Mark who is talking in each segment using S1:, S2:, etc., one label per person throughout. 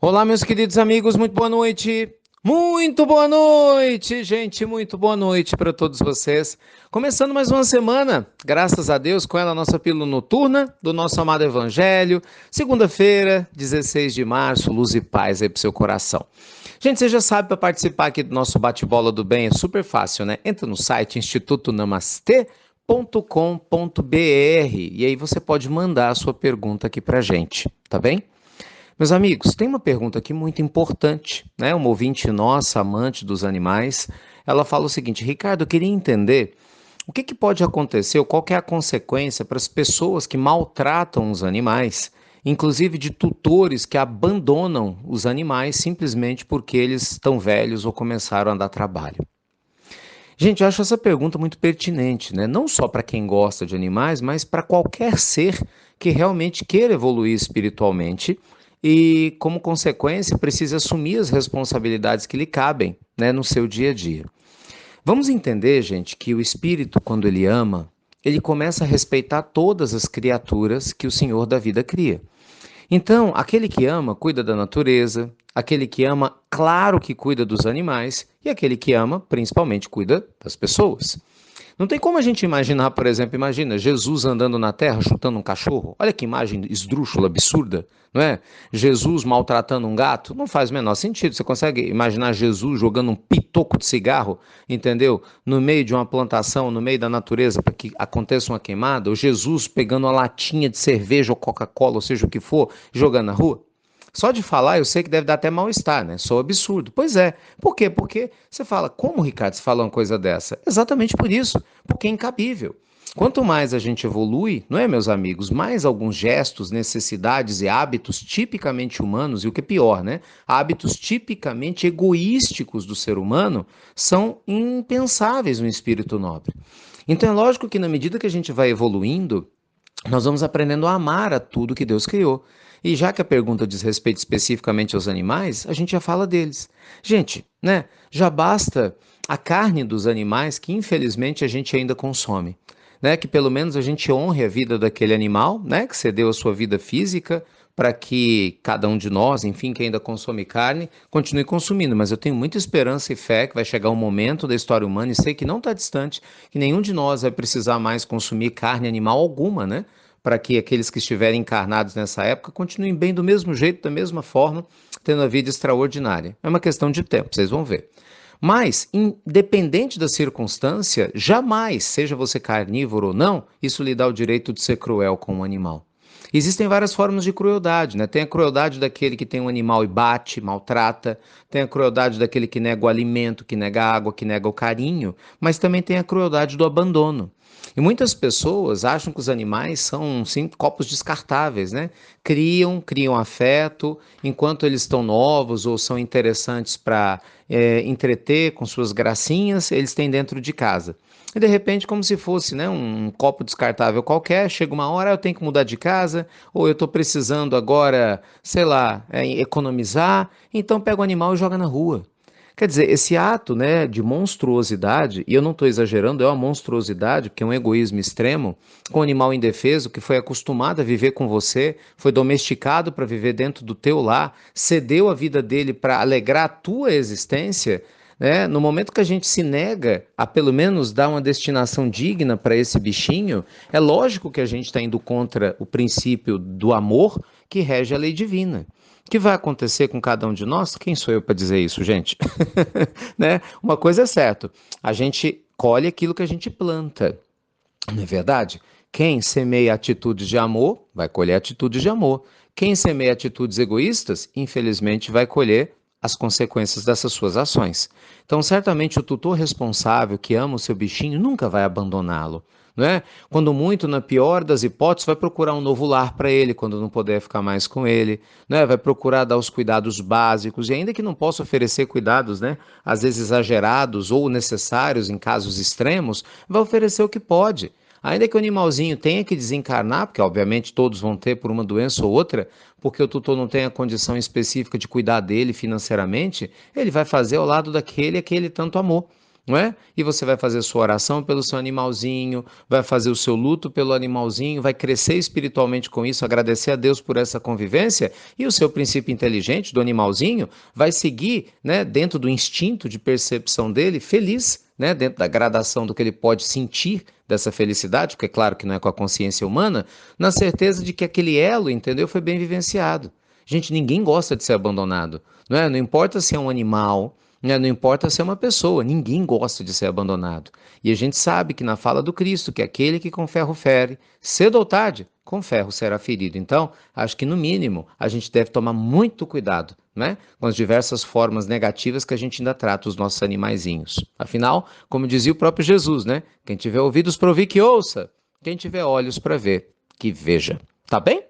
S1: Olá, meus queridos amigos, muito boa noite. Muito boa noite, gente, muito boa noite para todos vocês. Começando mais uma semana, graças a Deus, com ela a nossa pílula noturna do nosso amado Evangelho. Segunda-feira, 16 de março, luz e paz aí pro seu coração. Gente, você já sabe, para participar aqui do nosso bate-bola do bem é super fácil, né? Entra no site institutonamastê.com.br e aí você pode mandar a sua pergunta aqui pra gente, tá bem? Meus amigos, tem uma pergunta aqui muito importante, né? Uma ouvinte nossa, amante dos animais, ela fala o seguinte: Ricardo, eu queria entender o que pode acontecer, ou qual que é a consequência para as pessoas que maltratam os animais, inclusive de tutores que abandonam os animais simplesmente porque eles estão velhos ou começaram a dar trabalho. Gente, eu acho essa pergunta muito pertinente, né? Não só para quem gosta de animais, mas para qualquer ser que realmente queira evoluir espiritualmente e, como consequência, precisa assumir as responsabilidades que lhe cabem, né, no seu dia a dia. Vamos entender, gente, que o espírito, quando ele ama, ele começa a respeitar todas as criaturas que o Senhor da vida cria. Então, aquele que ama, cuida da natureza, aquele que ama, claro que cuida dos animais, e aquele que ama, principalmente, cuida das pessoas. Não tem como a gente imaginar, por exemplo, imagina Jesus andando na terra chutando um cachorro. Olha que imagem esdrúxula, absurda, não é? Jesus maltratando um gato, não faz o menor sentido. Você consegue imaginar Jesus jogando um pitoco de cigarro, entendeu? No meio de uma plantação, no meio da natureza, para que aconteça uma queimada? Ou Jesus pegando uma latinha de cerveja ou Coca-Cola, ou seja o que for, jogando na rua? Só de falar, eu sei que deve dar até mal-estar, né? Sou absurdo. Pois é. Por quê? Porque você fala, como, Ricardo, você fala uma coisa dessa? Exatamente por isso, porque é incabível. Quanto mais a gente evolui, não é, meus amigos, mais alguns gestos, necessidades e hábitos tipicamente humanos, e o que é pior, né? Hábitos tipicamente egoísticos do ser humano são impensáveis no espírito nobre. Então é lógico que na medida que a gente vai evoluindo, nós vamos aprendendo a amar a tudo que Deus criou. E já que a pergunta diz respeito especificamente aos animais, a gente já fala deles. Gente, né? Já basta a carne dos animais que infelizmente a gente ainda consome. Né, que pelo menos a gente honre a vida daquele animal, né, que cedeu a sua vida física para que cada um de nós, enfim, que ainda consome carne, continue consumindo. Mas eu tenho muita esperança e fé que vai chegar um momento da história humana, e sei que não está distante, que nenhum de nós vai precisar mais consumir carne animal alguma, né? Para que aqueles que estiverem encarnados nessa época continuem bem do mesmo jeito, da mesma forma, tendo a vida extraordinária. É uma questão de tempo, vocês vão ver. Mas, independente da circunstância, jamais, seja você carnívoro ou não, isso lhe dá o direito de ser cruel com um animal. Existem várias formas de crueldade, né? Tem a crueldade daquele que tem um animal e bate, maltrata, tem a crueldade daquele que nega o alimento, que nega a água, que nega o carinho, mas também tem a crueldade do abandono. E muitas pessoas acham que os animais são, sim, copos descartáveis, né? Criam afeto, enquanto eles estão novos ou são interessantes para entreter com suas gracinhas, eles têm dentro de casa. E de repente, como se fosse, né, um copo descartável qualquer, chega uma hora, eu tenho que mudar de casa, ou eu estou precisando agora, sei lá, economizar, então pega o animal e joga na rua. Quer dizer, esse ato, né, de monstruosidade, e eu não estou exagerando, é uma monstruosidade, porque é um egoísmo extremo, com um animal indefeso que foi acostumado a viver com você, foi domesticado para viver dentro do teu lar, cedeu a vida dele para alegrar a tua existência, né? No momento que a gente se nega a pelo menos dar uma destinação digna para esse bichinho, é lógico que a gente está indo contra o princípio do amor que rege a lei divina. O que vai acontecer com cada um de nós? Quem sou eu para dizer isso, gente? Né? Uma coisa é certa, a gente colhe aquilo que a gente planta, não é verdade? Quem semeia atitudes de amor, vai colher atitudes de amor. Quem semeia atitudes egoístas, infelizmente, vai colher as consequências dessas suas ações. Então, certamente, o tutor responsável que ama o seu bichinho nunca vai abandoná-lo. Não é? Quando muito, na pior das hipóteses, vai procurar um novo lar para ele, quando não puder ficar mais com ele, não é? Vai procurar dar os cuidados básicos, e ainda que não possa oferecer cuidados, né, às vezes exagerados ou necessários em casos extremos, vai oferecer o que pode. Ainda que o animalzinho tenha que desencarnar, porque obviamente todos vão ter por uma doença ou outra, porque o tutor não tem a condição específica de cuidar dele financeiramente, ele vai fazer ao lado daquele a que ele tanto amou. não é? E você vai fazer sua oração pelo seu animalzinho, vai fazer o seu luto pelo animalzinho, vai crescer espiritualmente com isso, agradecer a Deus por essa convivência, e o seu princípio inteligente do animalzinho vai seguir, né, dentro do instinto de percepção dele, feliz, né, dentro da gradação do que ele pode sentir dessa felicidade, porque é claro que não é com a consciência humana, na certeza de que aquele elo, entendeu, foi bem vivenciado. Gente, ninguém gosta de ser abandonado, não é? Não importa se é um animal, né? Não importa se é uma pessoa, ninguém gosta de ser abandonado. E a gente sabe que na fala do Cristo, que aquele que com ferro fere, cedo ou tarde, com ferro será ferido. Então, acho que no mínimo a gente deve tomar muito cuidado, né, com as diversas formas negativas que a gente ainda trata os nossos animaizinhos. Afinal, como dizia o próprio Jesus, né? Quem tiver ouvidos para ouvir, que ouça. Quem tiver olhos para ver, que veja. Tá bem?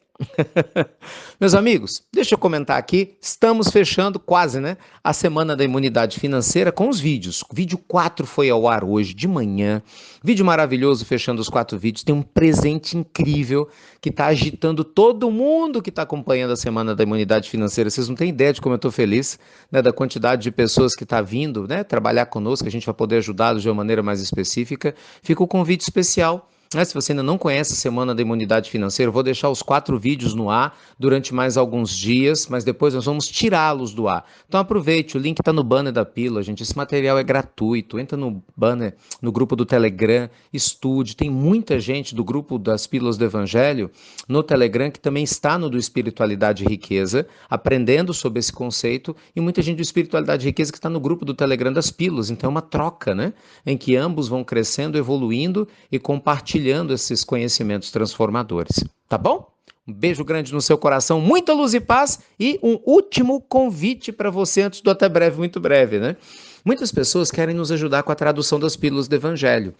S1: Meus amigos, deixa eu comentar aqui, estamos fechando quase, né, a semana da imunidade financeira com os vídeos. O vídeo 4 foi ao ar hoje de manhã, vídeo maravilhoso fechando os 4 vídeos, tem um presente incrível que está agitando todo mundo que está acompanhando a semana da imunidade financeira. Vocês não têm ideia de como eu estou feliz, né, da quantidade de pessoas que está vindo, né, trabalhar conosco, a gente vai poder ajudá-los de uma maneira mais específica. Fica o convite especial. Se você ainda não conhece a Semana da Imunidade Financeira, eu vou deixar os 4 vídeos no ar durante mais alguns dias, mas depois nós vamos tirá-los do ar. Então aproveite, o link está no banner da pílula, gente. Esse material é gratuito. Entra no banner, no grupo do Telegram, estude. Tem muita gente do grupo das Pílulas do Evangelho no Telegram que também está no do Espiritualidade e Riqueza, aprendendo sobre esse conceito, e muita gente do Espiritualidade e Riqueza que está no grupo do Telegram das Pílulas. Então é uma troca, né? Em que ambos vão crescendo, evoluindo e compartilhando esses conhecimentos transformadores. Tá bom? Um beijo grande no seu coração, muita luz e paz, e um último convite para você antes do até breve, muito breve, né? Muitas pessoas querem nos ajudar com a tradução das pílulas do Evangelho.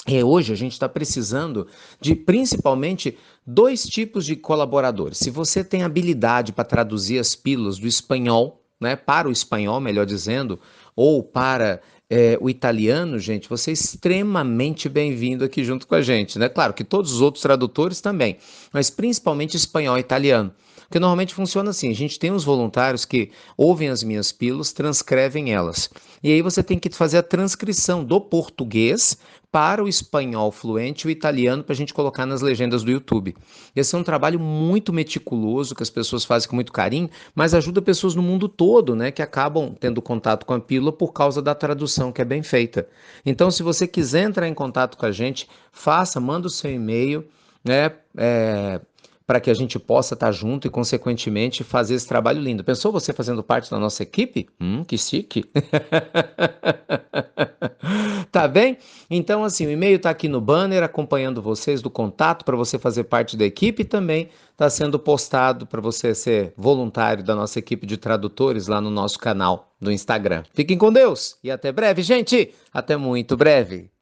S1: E hoje a gente está precisando de principalmente 2 tipos de colaboradores. Se você tem habilidade para traduzir as pílulas do espanhol, né, para o espanhol, melhor dizendo, ou para o italiano, gente, você é extremamente bem-vindo aqui junto com a gente, né? Claro que todos os outros tradutores também, mas principalmente espanhol e italiano. Porque normalmente funciona assim, a gente tem uns voluntários que ouvem as minhas pílulas, transcrevem elas. E aí você tem que fazer a transcrição do português para o espanhol fluente e o italiano para a gente colocar nas legendas do YouTube. Esse é um trabalho muito meticuloso que as pessoas fazem com muito carinho, mas ajuda pessoas no mundo todo, né, que acabam tendo contato com a pílula por causa da tradução que é bem feita. Então, se você quiser entrar em contato com a gente, faça, manda o seu e-mail, né, para que a gente possa estar junto e, consequentemente, fazer esse trabalho lindo. Pensou você fazendo parte da nossa equipe? Que chique! Tá bem? Então, assim, o e-mail está aqui no banner, acompanhando vocês do contato para você fazer parte da equipe e também está sendo postado para você ser voluntário da nossa equipe de tradutores lá no nosso canal do Instagram. Fiquem com Deus e até breve, gente! Até muito breve!